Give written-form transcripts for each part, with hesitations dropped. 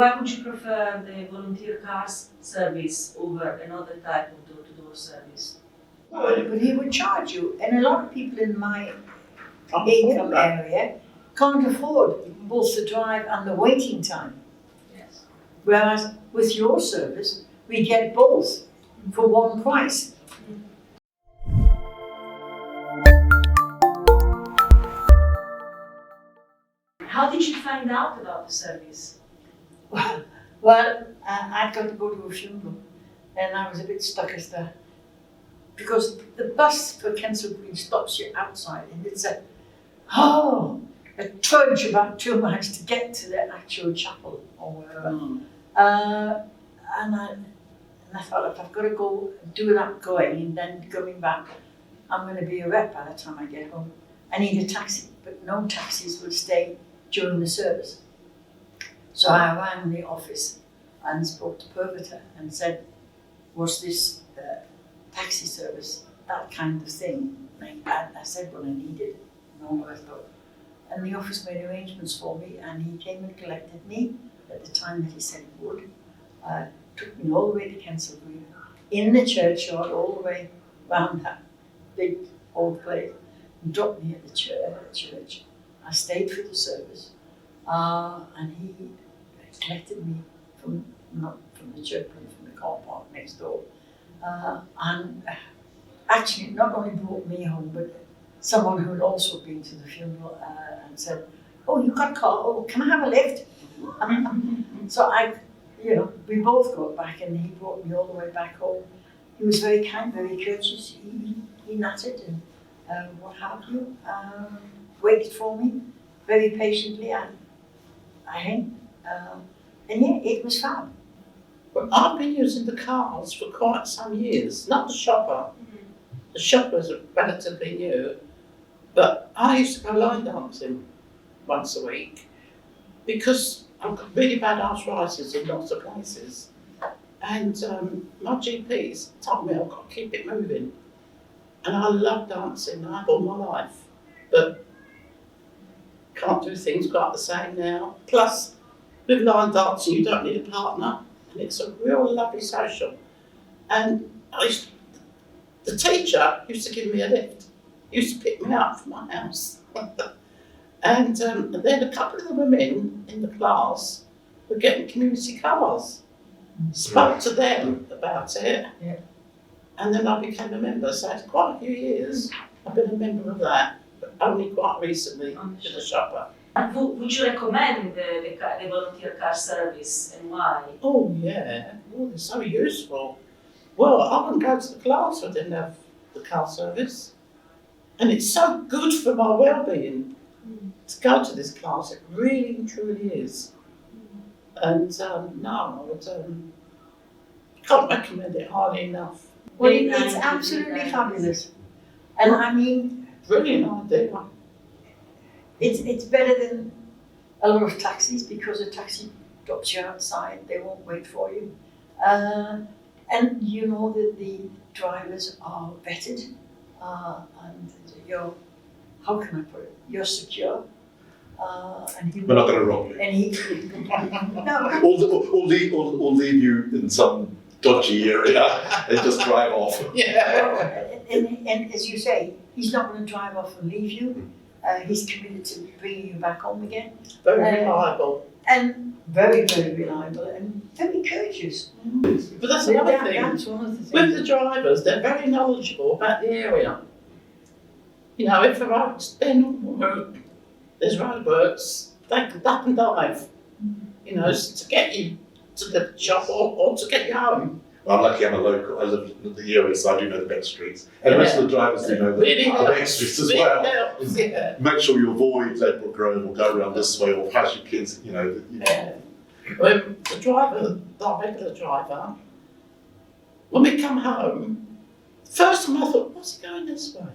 Why would you prefer the volunteer cars service over another type of door-to-door service? But he would charge you, and a lot of people in my income area can't afford both the drive and the waiting time. Yes. Whereas with your service, we get both for one price. How did you find out about the service? Well, I'd got to go to a funeral, and I was a bit stuck as the, because the bus for Kensal Green stops you outside, and it's a trudge about 2 miles to get to the actual chapel or wherever. And I thought, if I've got to go do that going and then coming back, I'm going to be a wreck by the time I get home. I need a taxi, but no taxis will stay during the service. So I rang the office and spoke to Purvita and said, was this taxi service that kind of thing? And I said what I needed and all what I thought. And the office made arrangements for me, and he came and collected me at the time that he said he would. Took me all the way to Kensal Green, in the churchyard, all the way round that big old place, and dropped me at the church. I stayed for the service, and he collected me not from the church, but from the car park next door. And actually not only brought me home, but someone who had also been to the funeral and said, "Oh, you got a car? Oh, can I have a lift?" So we both got back, and he brought me all the way back home. He was very kind, very courteous. He nattered and what have you. Waited for me very patiently, and it was fab. Well, I've been using the cars for quite some years, not the shopper. The shopper is relatively new, but I used to go line dancing once a week because I've got really bad arthritis in lots of places, and my GPs told me I've got to keep it moving. And I love dancing, I have all my life, but can't do things quite the same now. Plus, with line dancing, you don't need a partner, and it's a real lovely social. And the teacher used to give me a lift, used to pick me up from my house. And then a couple of the women in the class were getting community cars. Spoke to them about it, and then I became a member. So it's quite a few years I've been a member of that, but only quite recently to the shopper. And would you recommend the volunteer car service, and why? Oh yeah, they're so useful. Well, I wouldn't go to the class if I didn't have the car service. And it's so good for my well-being to go to this class. It really and truly is. And no, I would, can't recommend it highly enough. Well, it's absolutely fabulous. And I mean, Brilliant idea. it's better than a lot of taxis, because a taxi drops you outside, they won't wait for you. And you know that the drivers are vetted, and how can I put it? You're secure. And We're not going to rob you. And he, no, Or leave you in some dodgy area and just drive off. Yeah. and as you say, he's not going to drive off and leave you. He's committed to bringing you back home again. Very reliable. And very, very reliable and very courteous. But that's another thing. That's one of the things. With the drivers, they're very knowledgeable about the area. You know, if they're out their normal route, there's roadworks, they can duck and dive, you know, to get you to the shop or to get you home. Well, I'm lucky I'm a local, I live in the area, so I do know the back streets. And the rest of the drivers do know the back streets as well. Helps, yeah. Make sure you avoid Ledbrook Grove or go around this way or pass your kids, you know. When the driver, the regular driver, when we come home, first time I thought, what's he going this way?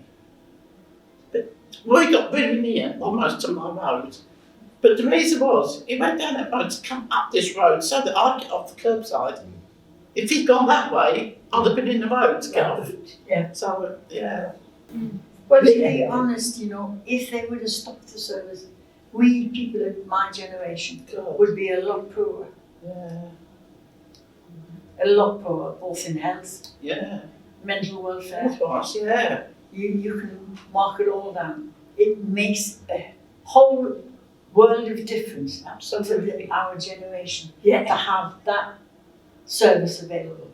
But we got really near, almost to my road. But the reason was, he went down that road to come up this road so that I'd get off the curbside. If he'd gone that way, I'd have been in the road to get off. Yeah. So, yeah. Well, to be honest, you know, if they would have stopped the service, we people of my generation God. would be a lot poorer. a lot poorer, both in health, Yeah. mental welfare. Health-wise, yeah. You can mark it all down. It makes a whole world of difference to Absolutely. our generation Yeah. to have that service available.